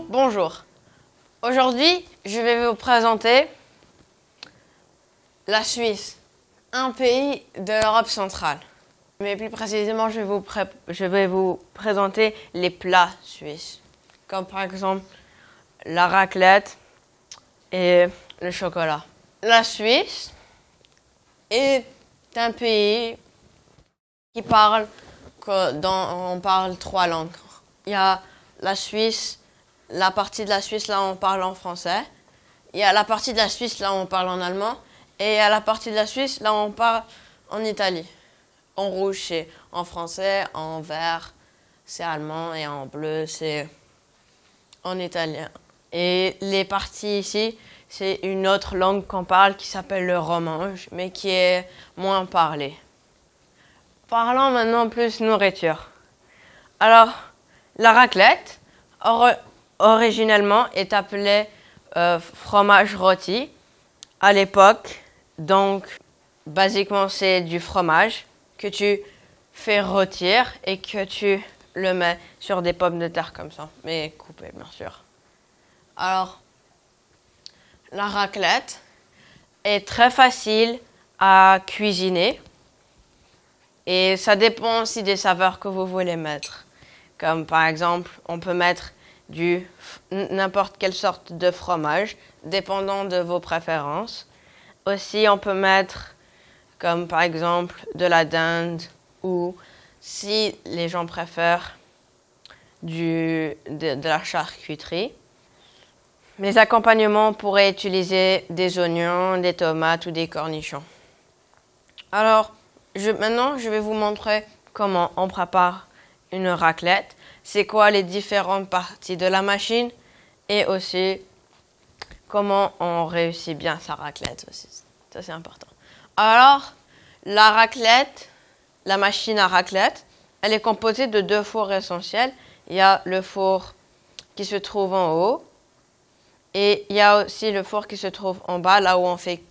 Bonjour. Aujourd'hui, je vais vous présenter la Suisse, un pays de l'Europe centrale. Mais plus précisément, je vais vous présenter les plats suisses, comme par exemple la raclette et le chocolat. La Suisse est un pays qui parle, on parle 3 langues. Il y a la Suisse, la partie de la Suisse là on parle en français. Il y a la partie de la Suisse là on parle en allemand. Et il y a la partie de la Suisse là on parle en Italie. En rouge c'est en français, en vert c'est allemand et en bleu c'est en italien. Et les parties ici, c'est une autre langue qu'on parle qui s'appelle le romanche, mais qui est moins parlée. Parlons maintenant plus nourriture. Alors, la raclette, originellement, est appelée fromage rôti à l'époque. Donc, basiquement, c'est du fromage que tu fais rôtir et que tu le mets sur des pommes de terre comme ça, mais coupées, bien sûr. Alors, la raclette est très facile à cuisiner et ça dépend aussi des saveurs que vous voulez mettre. Comme par exemple, on peut mettre n'importe quelle sorte de fromage, dépendant de vos préférences. Aussi, on peut mettre, comme par exemple, de la dinde ou si les gens préfèrent de la charcuterie. Les accompagnements pourraient utiliser des oignons, des tomates ou des cornichons. Alors, maintenant, je vais vous montrer comment on prépare une raclette. C'est quoi les différentes parties de la machine et aussi comment on réussit bien sa raclette aussi. Ça, c'est important. Alors, la raclette, la machine à raclette, elle est composée de 2 fours essentiels. Il y a le four qui se trouve en haut. Et il y a aussi le four qui se trouve en bas, là où on fait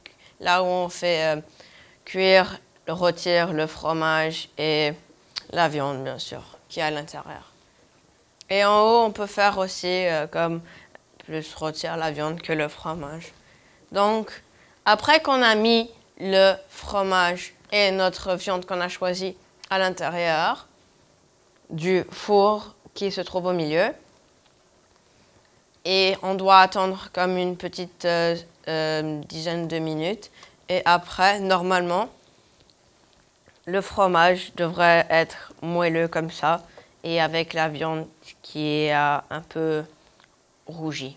cuire, rôtir le fromage et la viande, bien sûr, qui est à l'intérieur. Et en haut, on peut faire aussi comme plus rôtir la viande que le fromage. Donc, après qu'on a mis le fromage et notre viande qu'on a choisie à l'intérieur du four qui se trouve au milieu, et on doit attendre comme une petite dizaine de minutes. Et après, normalement, le fromage devrait être moelleux comme ça et avec la viande qui est un peu rougie.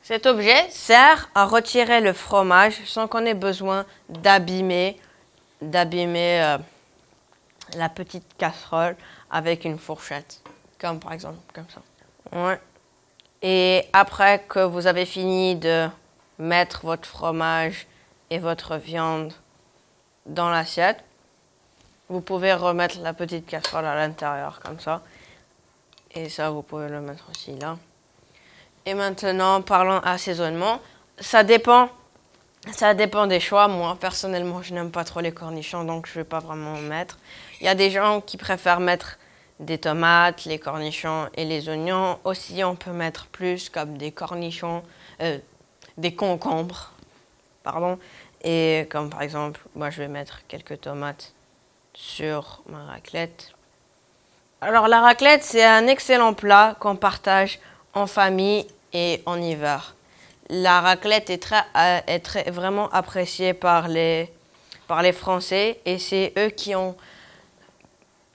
Cet objet sert à retirer le fromage sans qu'on ait besoin d'abîmer la petite casserole avec une fourchette, comme par exemple comme ça. Ouais. Et après que vous avez fini de mettre votre fromage et votre viande dans l'assiette, vous pouvez remettre la petite casserole à l'intérieur comme ça. Et ça, vous pouvez le mettre aussi là. Et maintenant, parlons assaisonnement. Ça dépend des choix. Moi, personnellement, je n'aime pas trop les cornichons, donc je ne vais pas vraiment en mettre. Il y a des gens qui préfèrent mettre des tomates, les cornichons et les oignons. Aussi, on peut mettre plus comme des cornichons, des concombres, pardon. Et comme par exemple, moi je vais mettre quelques tomates sur ma raclette. Alors la raclette, c'est un excellent plat qu'on partage en famille et en hiver. La raclette est vraiment appréciée par les Français et c'est eux qui ont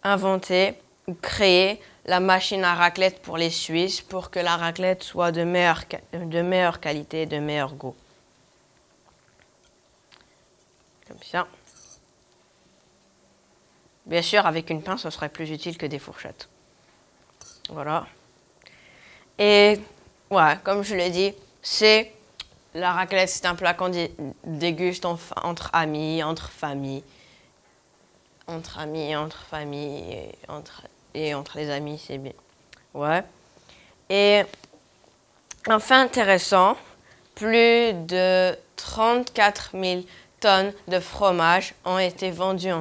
inventé, créé la machine à raclette pour les Suisses pour que la raclette soit de meilleure qualité, de meilleur goût. Comme ça. Bien sûr, avec une pince, ce serait plus utile que des fourchettes. Voilà. Et voilà, comme je l'ai dit, la raclette, c'est un plat qu'on déguste entre amis, entre familles. entre amis, entre familles et entre les amis, c'est bien. Ouais. Et un fait intéressant, plus de 34 000 tonnes de fromage ont été vendues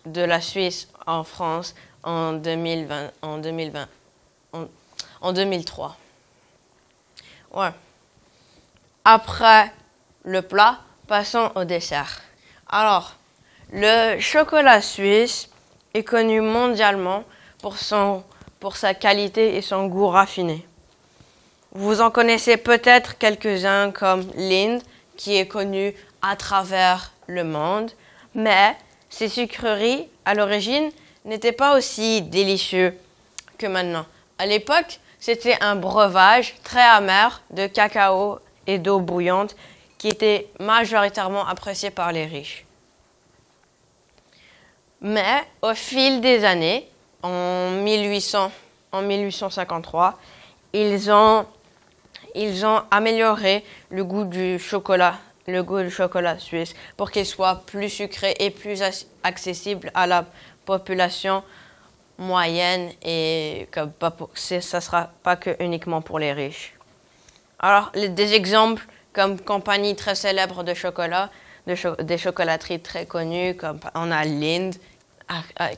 de la Suisse en France en 2003. Ouais. Après le plat, passons au dessert. Alors, le chocolat suisse est connu mondialement pour sa qualité et son goût raffiné. Vous en connaissez peut-être quelques-uns comme Lindt, qui est connu à travers le monde, mais ces sucreries, à l'origine, n'étaient pas aussi délicieux que maintenant. À l'époque, c'était un breuvage très amer de cacao et d'eau bouillante qui était majoritairement apprécié par les riches. Mais au fil des années, en 1853, ils ont amélioré le goût du chocolat suisse pour qu'il soit plus sucré et plus accessible à la population moyenne et que ça ne sera pas uniquement pour les riches. Alors, des exemples comme compagnies très célèbres de chocolat, des chocolateries très connues, comme on a Lindt,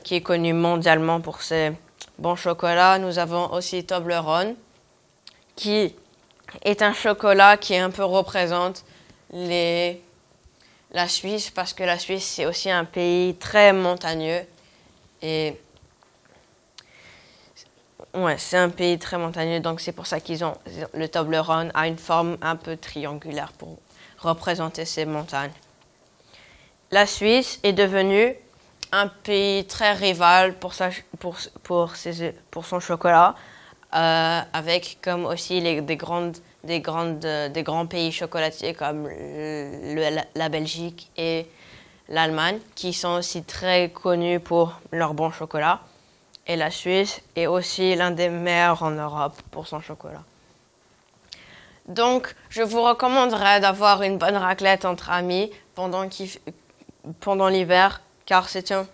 qui est connu mondialement pour ses bons chocolats. Nous avons aussi Toblerone, qui est un chocolat qui un peu représente la Suisse, parce que la Suisse, c'est aussi un pays très montagneux. Et ouais, c'est un pays très montagneux, donc c'est pour ça le Toblerone a une forme un peu triangulaire pour représenter ces montagnes. La Suisse est devenue un pays très rival pour son chocolat, avec comme aussi des grands pays chocolatiers comme la Belgique et l'Allemagne, qui sont aussi très connus pour leur bon chocolat. Et la Suisse est aussi l'un des meilleurs en Europe pour son chocolat. Donc, je vous recommanderais d'avoir une bonne raclette entre amis pendant l'hiver, car c'est un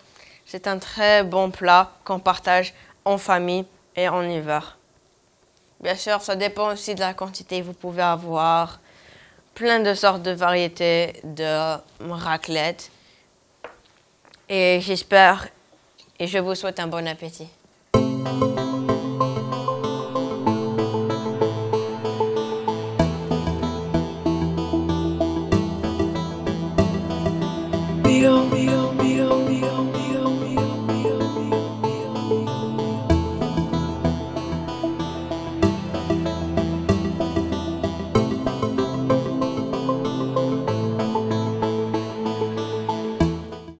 très bon plat qu'on partage en famille et en hiver. Bien sûr, ça dépend aussi de la quantité. Vous pouvez avoir plein de sortes de variétés de raclette. Et je vous souhaite un bon appétit.